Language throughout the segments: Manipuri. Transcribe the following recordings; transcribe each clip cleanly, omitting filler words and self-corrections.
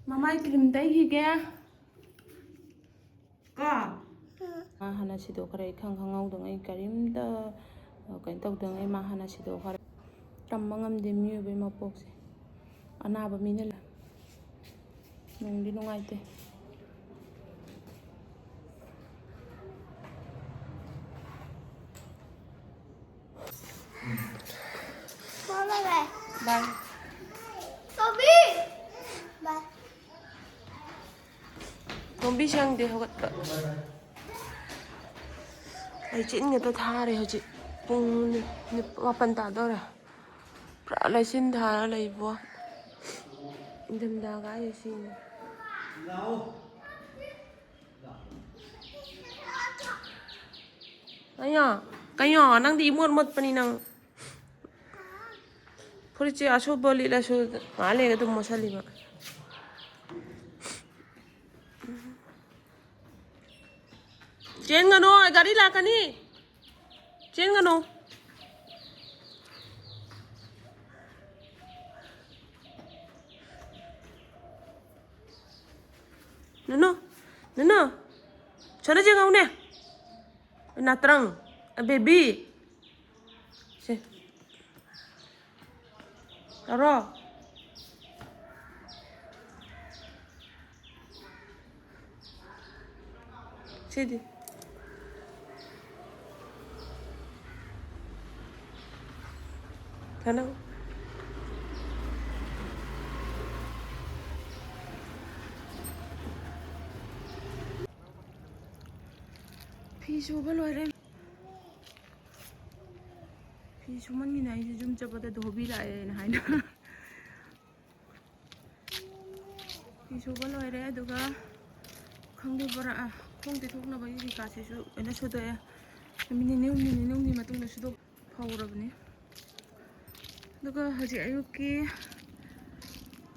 Mamai cream taikhige ko hana sidokare khangdongai karimda kain tawdangai ma hana sidokare tammangam de miyobe mapokse anaba minela nungdi nungaite bye Toby bye Toby sang de hogatpa ai chin người ta tha rồi hả chị cùng mapan ta đó rồi lại xin thà lại vô đâm đa gái gì xin cái nhỏ đang đi muôn một bên năng thôi chị à số bơ lì là số má lên cái tụi mua sao mà trên ngân rồi gari là cái ní trên ngân rồi no chana je ngau ne na trang a baby se aro se đi thế nào phi số bao lâu đấy phi số mấy ngày thì chúng ta bắt đầu đổ lại này nữa phi số bao lâu đấy được à không được bara không thể thuốc nào bây giờ cả sẽ số nó số đấy mình nếu mà tung là số phao rồi này được à hả chị ấy ok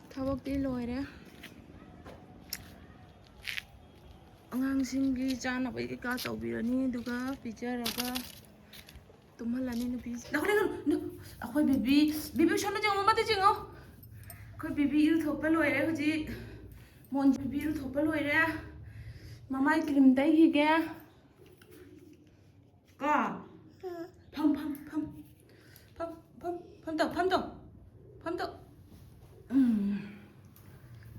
thao bọc đi rồi đấy ꯑꯉꯥꯡꯁꯤꯡꯒꯤ ꯆꯥꯅꯕ ꯀꯩꯀꯥ ꯇꯧꯕꯤꯔꯅꯤ ꯑꯗꯨꯒ ꯄꯤꯖꯔꯒ ꯇꯨꯝꯍꯜꯂꯅꯤ ꯅꯨꯄꯤ ꯑꯩꯈꯣꯏ ꯕꯦꯕꯤ ꯁꯣꯝꯗ ꯆꯪꯉꯣ ꯃꯃꯥꯗ ꯆꯪꯉꯣ ꯑꯩꯈꯣꯏ ꯕꯦꯕꯤ ꯏꯔꯨꯊꯣꯛꯄ ꯂꯣꯏꯔꯦ ꯍꯧꯖꯤꯛ ꯃꯣꯟ ꯕꯦꯕꯤ ꯏꯔꯨꯊꯣꯛꯄ ꯂꯣꯏꯔꯦ ꯃꯃꯥꯏ ꯀ꯭ꯔꯤꯝ ꯇꯩꯈꯤꯒꯦ ꯀꯣ ꯐꯝ ꯇꯧ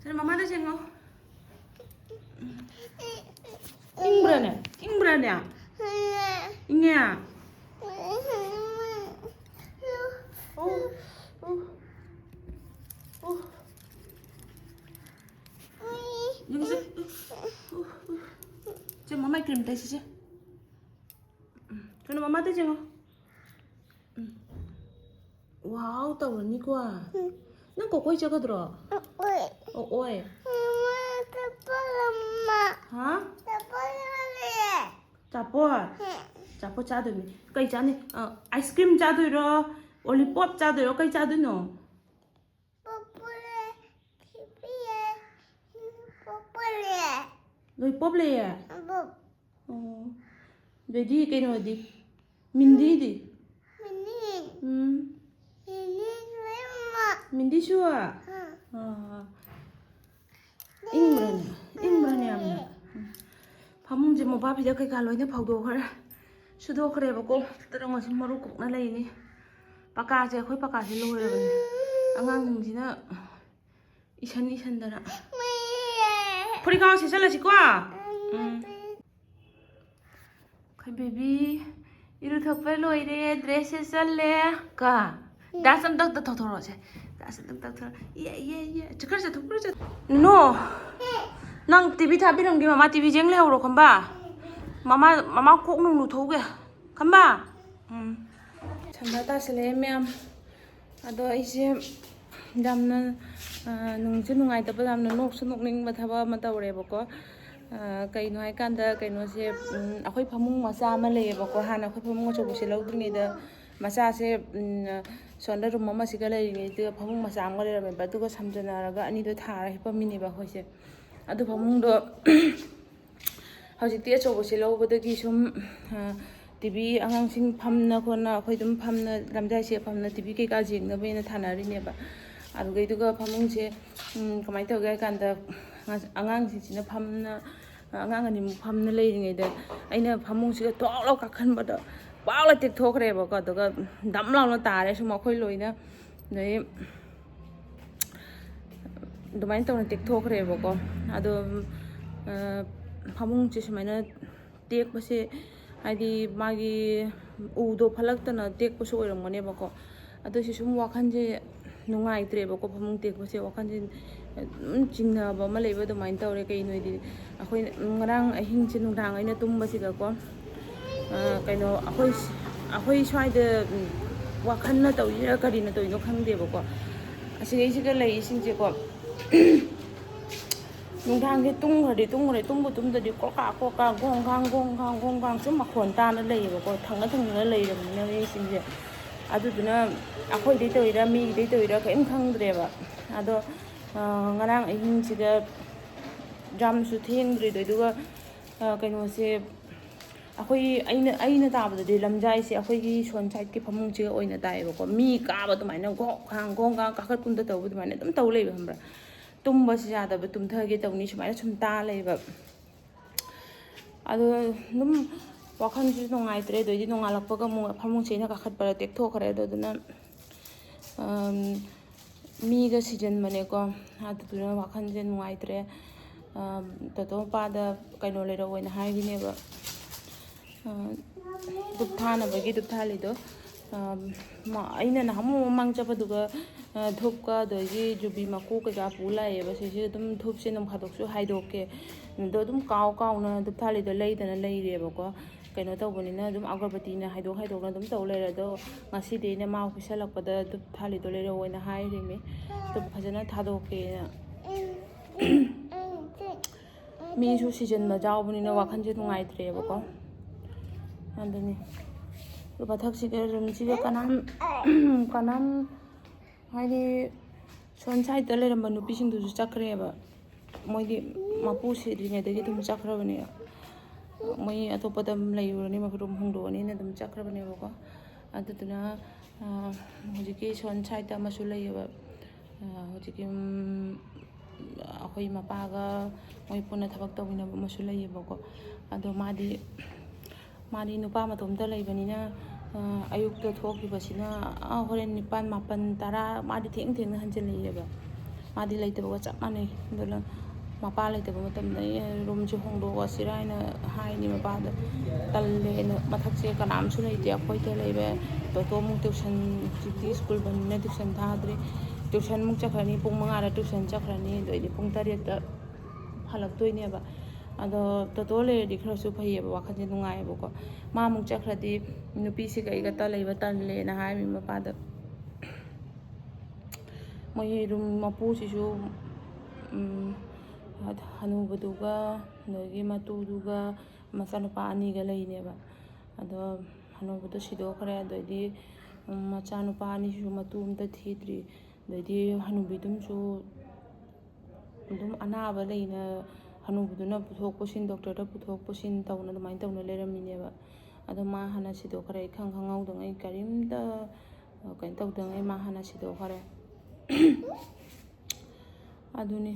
자 mama dah cengok ing berani ya ingnya Yung sih ceng mama kirim teh sih Cuma mama tuh cengok wow tahu nih gua nang kok koi jaga dro oi hả chapo cha được cây cha này ice cream cha được rồi lollipop cha được rồi cây cha được nó lollipopเลยอ่ะvề đi cái nào đi mình đi mình đi chưa 잉브라네 암나 밤문제 뭐 밥이 저렇게 갈로이네 파우도 그래 수도 그래 보고 뜨렁어서 머루 꼭 날라이니 바까지 거의 바까지 놓으려면 안강등지나 이산다라 프리가 세살라지 과 그 베비 이리 덕발 로이래 드레스 살래 가 다슴 덕덕 더 돌아오지 예. 저까지 더 그러지. No. 낭 TV 타비는 게 마마 TV 쟁래우로 간바. 마마 꼭 농루 도게. 간바. 참다 다슬레 맴. 아도 이제 담는 농주 농아이다 담는 녹수 녹닝 마타바 마타오레버고. ꯀꯩꯅꯣ ꯍꯥꯏꯀꯥꯟꯗ ꯀꯩꯅꯣꯁꯦ ꯑꯩꯈꯣꯏ ꯐꯃꯨꯡ ꯃꯆꯥ ꯑꯃ ꯂꯩꯌꯦꯕꯀꯣ ꯍꯥꯟꯅ ꯑꯩꯈꯣꯏ ꯐꯃꯨꯡ ꯑꯆꯧꯕꯁꯦ ꯂꯧꯗ꯭ꯔꯤꯉꯩꯗ ꯃꯆꯥꯁꯦ ꯁꯣꯟꯗ ꯔꯨꯝ ꯑꯃꯁꯤꯒ ꯂꯩꯔꯤꯉꯩꯗ ꯐꯃꯨꯡ ꯃꯆꯥ ꯑꯃꯒ ꯂꯩꯔꯝꯃꯦꯕ ꯑꯗꯨꯒ ꯁꯝꯖꯟꯅꯔꯒ ꯑꯅꯤꯗꯣ ꯊꯥꯔ ꯍꯤꯞꯄꯝꯃꯤꯅꯦꯕ ꯑꯩꯈꯣꯏꯁꯦ ꯑꯗꯨ ꯐꯃꯨꯡꯗꯣ ꯍꯧꯖꯤꯛꯇꯤ ꯑꯆꯧꯕꯁꯦ ꯂꯧꯕꯗꯒꯤ ꯁꯨꯝ ꯇꯤꯚꯤ ꯑꯉꯥꯡꯁꯤꯡ ꯐꯝꯅ ꯈꯣꯠꯅ ꯑꯩꯈꯣꯏ ꯑꯗꯨꯝ ꯐꯝꯅ ꯂꯝꯖꯥꯏꯁꯦ ꯐꯝꯅ ꯇꯤꯚꯤ ꯀꯩꯀꯥ ꯌꯦꯡꯅꯕꯅ ꯊꯥꯅꯔꯤꯅꯦꯕ ꯑꯗꯨꯒꯩꯗꯨꯒ ꯐꯃꯨꯡꯁꯦ ꯀꯃꯥꯏꯅ ꯇꯧꯒꯦ ꯍꯥꯏ ꯀꯥꯟꯗ ꯑꯉꯥꯡꯁꯤꯡꯁꯤꯅ ꯑꯉꯥꯡ ꯑꯅꯤꯃꯨꯛ ꯐꯝꯅ ꯂꯩꯔꯤꯉꯩꯗ ꯑꯩꯅ ꯐꯃꯨꯡꯁꯤꯒ ꯊꯣꯛ ꯂꯥꯎ ꯀꯥꯈꯟꯕꯗ ꯄꯥꯛꯂ ꯇꯦꯛꯊꯣꯛꯈ꯭ꯔꯦꯕꯀꯣ ꯑꯗꯨꯒ ꯗꯝ ꯂꯥꯎꯅ ꯇꯥꯔꯦ ꯁꯨꯝ ꯑꯩꯈꯣꯏ ꯂꯣꯏꯅ ꯑꯗꯩ ꯑꯗꯨꯃꯥꯏꯅ ꯇꯧꯅ ꯇꯦꯛꯊꯣꯛꯈ꯭ꯔꯦꯕꯀꯣ ꯑꯗꯣ ꯐꯃꯨꯡꯁꯦ ꯁꯨꯃꯥꯏꯅ ꯇꯦꯛꯄꯁꯦ ꯍꯥꯏꯗꯤ ꯃꯥꯒꯤ ꯎꯗꯣ ꯐꯠꯂꯛꯇꯅ ꯇꯦꯛꯄꯁꯨ ꯑꯣꯏꯔꯝꯒꯅꯦꯕꯀꯣ ꯑꯗꯨꯏꯁꯨ ꯁꯨꯝ ꯋꯥꯈꯜꯁꯦ ꯅꯨꯡꯉꯥꯏꯇ꯭ꯔꯦꯕꯀꯣ ꯐꯃꯨꯡ ꯇꯦꯛꯄꯁꯦ ꯋꯥꯈꯜꯁꯦ ꯑꯗꯨꯝ ꯆꯤꯡꯅꯕ ꯑꯃ ꯂꯩꯕ ꯑꯗꯨꯃꯥꯏꯅ ꯇꯧꯔꯦ ꯀꯩꯅꯣꯗꯤ ꯑꯩꯈꯣꯏꯅ ꯉꯔꯥꯡ ꯑꯍꯤꯡꯁꯦ ꯅꯨꯡꯗꯥꯡ ꯑꯩꯅ ꯇꯨꯝꯕꯁꯤꯗꯀꯣ ꯀꯩꯅꯣ ꯑꯩꯈꯣই ꯁ꯭ꯋꯥꯏꯗ ꯋꯥꯈꯜꯅ ꯇꯧꯔꯤꯔꯥ ꯀꯔꯤꯅ ꯇꯧꯔꯤꯅꯣ ꯈꯪꯗꯦꯕꯀꯣ ꯑꯁꯤꯒꯩꯁꯤꯒ ꯂꯩꯔꯤꯁꯤꯡꯁꯦꯀꯣ ꯅꯨꯡꯗꯥꯡꯁꯦ ꯇꯨꯝꯈ꯭ꯔꯦ ꯇꯨꯝꯗꯗꯤ ꯀꯣꯛꯀꯥ ꯒꯣꯡꯒꯥꯡ ꯁꯨꯝ ꯃꯈꯣꯟ ꯇꯥꯅ ꯂꯩꯌꯦꯕꯀꯣ ꯊꯪꯅ ꯂꯩꯔꯕꯅꯤꯅ ꯃꯤꯁꯤꯡꯁꯦ ꯑꯗꯨꯗꯨꯅ ꯑꯩꯈꯣꯏꯗꯩ ꯇꯧꯔꯤꯔꯥ ꯃꯤꯒꯤꯗꯩ ꯇꯧꯔꯤꯔꯥ ꯀꯔꯤꯝ ꯈꯪꯗ꯭ꯔꯦꯕ ꯑꯗꯣ ꯉꯔꯥꯡ ꯑꯍꯤꯡꯁꯤꯗ ꯌꯥꯝꯁꯨ ꯊꯦꯡꯗ꯭ꯔꯤꯗꯣ ꯑꯗꯨꯒ ꯀꯩꯅꯣꯁꯦ ꯑꯩꯅ ꯇꯥꯕꯗꯗꯤ ꯂꯝꯖꯥꯏꯁꯦ ꯑꯩꯈꯣꯏꯒꯤ ꯁꯣꯟ ꯁꯥꯏꯠꯀꯤ ꯐꯃꯨꯡꯁꯤꯒ ꯑꯣꯏꯅ ꯇꯥꯏꯌꯦꯕꯀꯣ ꯃꯤ ꯀꯥꯕ ꯑꯗꯨꯃꯥꯏꯅ ꯒꯣꯡꯒꯥꯡ ꯀꯥꯈꯠ ꯀꯨꯝꯗ ꯇꯧꯕ ꯑꯗꯨꯃꯥꯏꯅ ꯑꯗꯨꯝ ꯇꯧ ꯂꯩꯕ ꯈꯪꯕ꯭ꯔꯥ ꯇꯨꯝꯕꯁꯤ ꯌꯥꯗꯕ ꯇꯨꯝꯊꯒꯦ ꯇꯧꯅꯤ ꯁꯨꯃꯥꯏꯅ ꯁꯨꯝ ꯇꯥ ꯂꯩꯕ ꯑꯗꯣ ꯑꯗꯨꯝ ꯋꯥꯈꯜꯁꯨ ꯅꯨꯡꯉꯥꯏꯇ꯭ꯔꯦ ꯑꯗꯩꯗꯤ ꯅꯣꯡꯉꯥꯜꯂꯛꯄꯒ ꯑꯃꯨꯛ ꯐꯃꯨꯡꯁꯦ ꯑꯩꯅ ꯀꯥꯈꯠꯄꯗ ꯇꯦꯛꯊꯣꯛꯈ꯭ꯔꯦ ꯑꯗꯨꯗꯨꯅ ꯃꯤꯒ ꯁꯤꯖꯟꯕꯅꯦꯀꯣ ꯑꯗꯨꯗꯨꯅ ꯋꯥꯈꯜꯁꯦ ꯅꯨꯡꯉꯥꯏꯇ꯭ꯔꯦ ꯇꯣꯇꯣ ꯃꯄꯥꯗ ꯀꯩꯅꯣ ꯂꯩꯔꯛꯑꯣꯅ ꯍꯥꯏꯒꯤꯅꯦꯕ ꯙꯨꯞ ꯊꯥꯅꯕꯒꯤ ꯙꯨꯞ ꯊꯥꯜꯂꯤꯗꯣ ꯑꯩꯅ ꯅꯍꯥꯟꯃꯨꯛ ꯃꯃꯥꯡ ꯆꯠꯄꯗꯨꯒ ꯙꯨꯞꯀ ꯑꯗꯒꯤ ꯌꯨꯕꯤ ꯃꯀꯨ ꯀꯩꯀꯥ ꯄꯨ ꯂꯥꯛꯑꯦꯕ ꯁꯤꯁꯦ ꯑꯗꯨꯝ ꯙꯨꯞꯁꯦ ꯅꯣꯡ ꯐꯥꯗꯣꯛꯁꯨ ꯍꯥꯏꯗꯣꯛꯀꯦ ꯑꯗꯣ ꯑꯗꯨꯝ ꯀꯥꯎꯅ ꯙꯨꯞ ꯊꯥꯜꯂꯤꯗꯣ ꯂꯩꯗꯅ ꯂꯩꯔꯦꯕꯀꯣ ꯀꯩꯅꯣ ꯇꯧꯕꯅꯤꯅ ꯑꯗꯨꯝ ꯑꯒꯔꯕꯇꯤꯅ ꯍꯥꯏꯗꯣꯛꯅ ꯑꯗꯨꯝ ꯇꯧ ꯂꯩꯔꯦ ꯑꯗꯣ ꯉꯁꯤꯗꯤ ꯑꯩꯅ ꯃꯥ ꯄꯤꯁꯜꯂꯛꯄꯗ ꯙꯨꯞ ꯊꯥꯜꯂꯤꯗꯣ ꯂꯩꯔꯛꯑꯣꯅ ꯍꯥꯏꯔꯤꯃꯤ ꯙꯨꯞ ꯐꯖꯅ ꯊꯥꯗꯣꯛꯀꯦꯅ ꯃꯤꯁꯨ ꯁꯤꯖꯟꯕ ꯌꯥꯎꯕꯅꯤꯅ ꯋꯥꯈꯜꯁꯦ ꯅꯨꯡꯉꯥꯏꯇ꯭ꯔꯦꯕꯀꯣ ꯑꯗꯨꯅꯤ ꯃꯊꯛꯁꯤꯗ ꯔꯨꯝꯁꯤꯗ ꯀꯅꯥꯝ ꯍꯥꯏꯗꯤ ꯁꯣꯟ ꯁꯥꯏꯗꯇ ꯂꯩꯔꯝꯕ ꯅꯨꯄꯤꯁꯤꯡꯗꯨꯁꯨ ꯆꯠꯈ꯭ꯔꯦꯕ ꯃꯣꯏꯗꯤ ꯃꯄꯨ ꯁꯤꯗ꯭ꯔꯤꯉꯩꯗꯒꯤ ꯑꯗꯨꯝ ꯆꯠꯈ꯭ꯔꯕꯅꯦ ꯃꯣꯏ ꯑꯇꯣꯞꯄꯗ ꯂꯩꯔꯨꯔꯅꯤ ꯔꯨꯝ ꯍꯣꯡꯗꯣꯛꯑꯅꯤꯅ ꯑꯗꯨꯝ ꯆꯠꯈ꯭ꯔꯕꯅꯦꯕꯀꯣ ꯑꯗꯨꯗꯨꯅ ꯍꯧꯖꯤꯛꯀꯤ ꯁꯣꯟ ꯁꯥꯏꯗꯇ ꯑꯃꯁꯨ ꯂꯩꯌꯦꯕ ꯍꯧꯖꯤꯛꯀꯤ ꯑꯩꯈꯣই ꯃꯄꯥꯒ ꯃꯣꯏ ꯄꯨꯟꯅ ꯊꯕꯛ ꯇꯧꯃꯤꯟꯅꯕ ꯑꯃꯁꯨ ꯂꯩꯌꯦꯕꯀꯣ ꯑꯗꯣ ꯃꯥꯗꯤ ꯅꯨꯄꯥ ꯃꯇꯣꯝꯇ ꯂꯩꯕꯅꯤꯅ ꯑꯌꯨꯛꯇ ꯊꯣꯛꯈꯤꯕꯁꯤꯅ ꯍꯣꯔꯦꯟ 9, 10, 10 ꯃꯥꯗꯤ ꯊꯦꯡꯅ ꯍꯟꯖꯤꯜꯂꯛꯑꯦꯕ ꯃꯥꯗꯤ ꯂꯩꯇꯕꯒ ꯆꯞ ꯃꯥꯟꯅꯩ ꯑꯗꯨꯅ ꯃꯄꯥ ꯂꯩꯇꯕ ꯃꯇꯝꯗ ꯔꯨꯝꯁꯦ ꯍꯣꯡꯗꯣꯛꯑꯁꯤꯔꯥ ꯍꯥꯏꯅ ꯍꯥꯏꯅꯤ ꯃꯄꯥꯗ ꯇꯜꯂꯦꯅ ꯃꯊꯛꯁꯦ ꯀꯅꯥꯝꯁꯨ ꯂꯩꯇꯦ ꯑꯩꯈꯣꯏꯗ ꯂꯩꯕ ꯇꯣꯇꯣꯃꯨꯛ ꯇ꯭ꯌꯨꯁꯟ ꯍꯧꯖꯤꯛꯇꯤ ꯁ꯭ꯀꯨꯜ ꯕꯟꯅꯤꯅ ꯇ꯭ꯌꯨꯁꯟ ꯊꯥꯗ꯭ꯔꯤ ꯇ꯭ꯌꯨꯁꯟꯃꯨꯛ ꯆꯠꯈ꯭ꯔꯅꯤ ꯄꯨꯡ 5ꯗ ꯇ꯭ꯌꯨꯁꯟ ꯆꯠꯈ꯭ꯔꯅꯤ ꯑꯗꯩꯗꯤ ꯄꯨꯡ 7ꯗ ꯍꯜꯂꯛꯇꯣꯏꯅꯦꯕ ꯑꯗꯣ ꯇꯣꯇꯣ ꯂꯩꯔꯗꯤ ꯈꯔꯁꯨ ꯐꯩꯌꯦꯕ ꯋꯥꯈꯜꯁꯦ ꯅꯨꯡꯉꯥꯏꯌꯦꯕꯀꯣ ꯃꯥꯃꯨꯛ ꯆꯠꯈ꯭ꯔꯗꯤ ꯅꯨꯄꯤꯁꯤꯒ ꯑꯩꯒꯇ ꯂꯩꯕ ꯇꯜꯂꯦꯅ ꯍꯥꯏꯔꯃꯤ ꯃꯄꯥꯗ ꯃꯣꯏ ꯔꯨꯝ ꯃꯄꯨꯁꯤꯁꯨ ꯍꯅꯨꯕꯗꯨꯒ ꯑꯗꯒꯤ ꯃꯇꯨꯗꯨꯒ ꯃꯆꯥꯅꯨꯄꯥ 2ꯒ ꯂꯩꯅꯦꯕ ꯑꯗꯣ ꯍꯅꯨꯕꯗꯣ ꯁꯤꯗꯣꯛꯈ꯭ꯔꯦ ꯑꯗꯩꯗꯤ ꯃꯆꯥꯅꯨꯄꯥ 2ꯁꯤꯁꯨ ꯃꯇꯨ ꯑꯝꯇ ꯊꯤꯗ꯭ꯔꯤ ꯑꯗꯩꯗꯤ ꯍꯅꯨꯕꯤꯗꯨꯝꯁꯨ ꯑꯗꯨꯝ ꯑꯅꯥꯕ ꯂꯩꯅ ꯍꯅꯨꯕꯗꯨꯅ ꯄꯨꯊꯣꯛ ꯄꯨꯁꯤꯟ ꯗꯣꯛꯇꯔꯗ ꯄꯨꯊꯣꯛ ꯄꯨꯁꯤꯟ ꯇꯧꯅ ꯑꯗꯨꯃꯥꯏꯅ ꯇꯧꯅ ꯂꯩꯔꯝꯃꯤꯅꯦꯕ ꯑꯗꯣ ꯃꯥ ꯍꯥꯟꯅ ꯁꯤꯗꯣꯛꯈ꯭ꯔꯦ ꯈꯪꯍꯧꯗꯉꯩ ꯀꯔꯤꯝꯇ ꯀꯩꯅꯣ ꯇꯧꯗꯉꯩ ꯃꯥ ꯍꯥꯟꯅ ꯁꯤꯗꯣꯛꯈ꯭ꯔꯦ ꯑꯗꯨꯅꯤ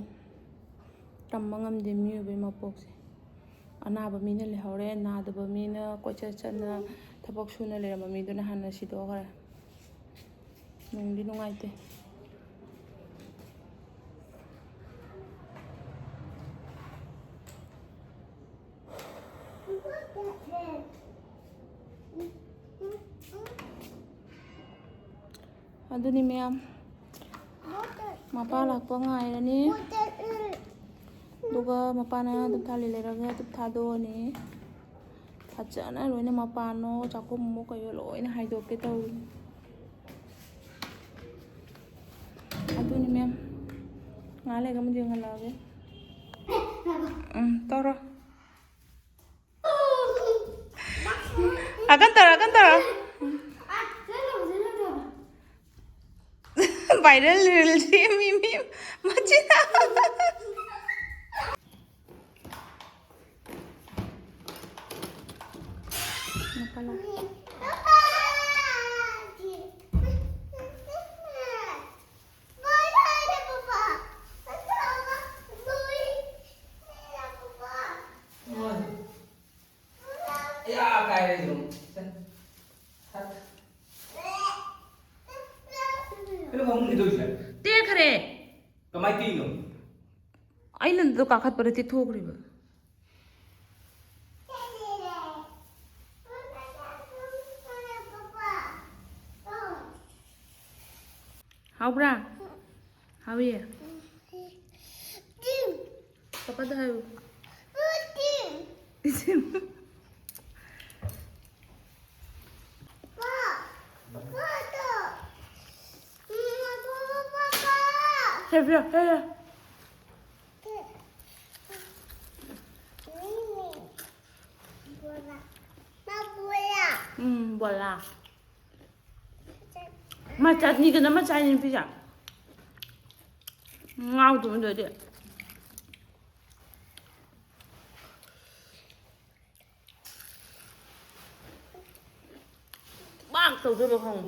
ꯇꯝꯕ ꯉꯝꯗꯦ ꯃꯤꯑꯣꯏꯕꯒꯤ ꯃꯄꯣꯛꯁꯦ ꯑꯅꯥꯕ ꯃꯤꯅ ꯂꯩꯍꯧꯔꯦ ꯅꯥꯗꯕ ꯃꯤꯅ ꯀꯣꯏꯆꯠ ꯆꯠꯅ ꯊꯕꯛ ꯁꯨꯅ ꯂꯩꯔꯝꯕ ꯃꯤꯗꯨꯅ ꯍꯥꯟꯅ ꯁꯤꯗꯣꯛꯈ꯭ꯔꯦ ꯅꯨꯡꯗꯤ ꯅꯨꯡꯉꯥꯏꯇꯦ ꯑꯗꯨꯅꯤ ꯃꯌꯥꯝ ꯃꯄꯥ ꯂꯥꯛꯄ ꯉꯥꯏꯔꯅꯤ ꯑꯗꯨꯒ ꯃꯄꯥꯅ ꯙꯨꯞ ꯊꯥꯜꯂꯤ ꯂꯩꯔꯒ ꯙꯨꯞ ꯊꯥꯗꯣꯛꯑꯅꯤ ꯐꯖꯅ ꯂꯣꯏꯅ ꯃꯄꯥꯟꯅꯣ ꯆꯥꯛꯈꯨꯝꯃꯣ ꯀꯩꯌꯣ ꯂꯣꯏꯅ ꯍꯥꯏꯗꯣꯛꯀꯦ ꯇꯧꯔꯤ ꯑꯗꯨꯅꯤ ꯃꯦꯝ ꯉꯥꯏꯍꯥꯛ ꯂꯩꯔꯒ ꯑꯃꯨꯛ ꯌꯦꯡꯍꯜꯂꯛꯑꯒꯦ ꯇꯧꯔꯣ ꯑꯀꯟ ꯇꯧꯔꯣ ꯚꯥꯏꯔꯦꯜ ꯔꯤꯜ ꯁꯦꯝꯃꯤ ꯃꯤ ꯃꯆꯤꯟ Kamai tino. Ai nan do kakat pada ti thok riba. How bra? How are you? Papa dah how? Here, here, here. Bola. Macam ni kena macam ni pijak. Ngau tu benda dia. Bang tu tu không?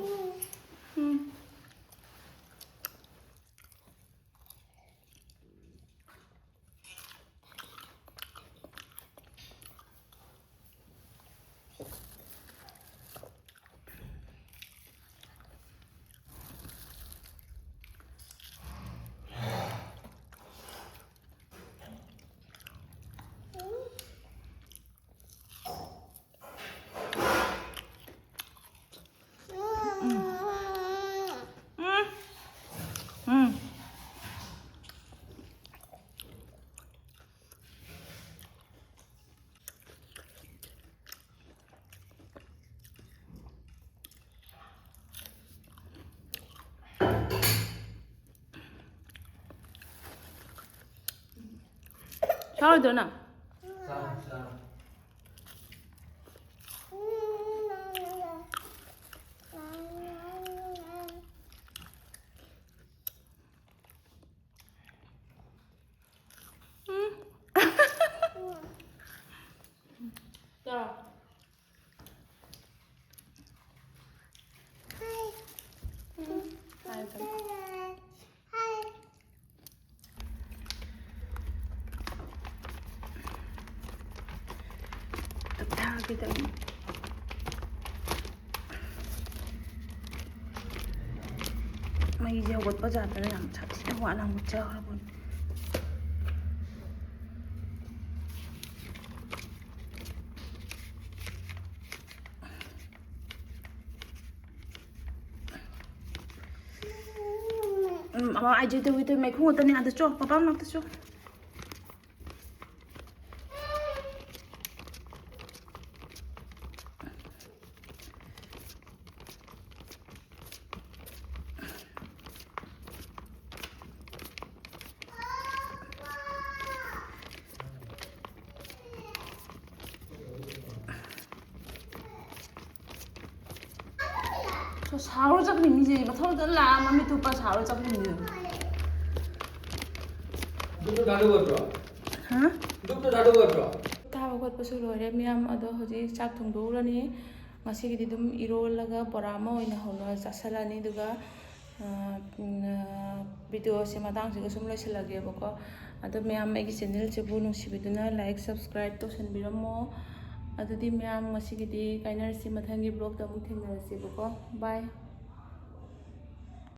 Sao rồi nào? Rồi. Kita mày gieo bột bao giờ tới làm chặt thì nó làm một chờ luôn. Mà ai chơi tôi mày không có tên nào tới cho, papa nó tới cho. 저 사로 잡힌 이제 막 서로 달라 맘이 오빠 사로 잡힌 이제 Duk dadu berapa? Hah? Duk dadu berapa? Tawa khot pasu loire miyam ado hoji chak thongdo rani ngasi gidi dum irolaga borama oina hono jasalani duga video se matang se sum loisilage bako ado miyam egi channel che bu nungsibiduna like subscribe to senbiramo adudi miyam ngasi gidi kainar si mathangi blog da mu thengnarasi bako bye.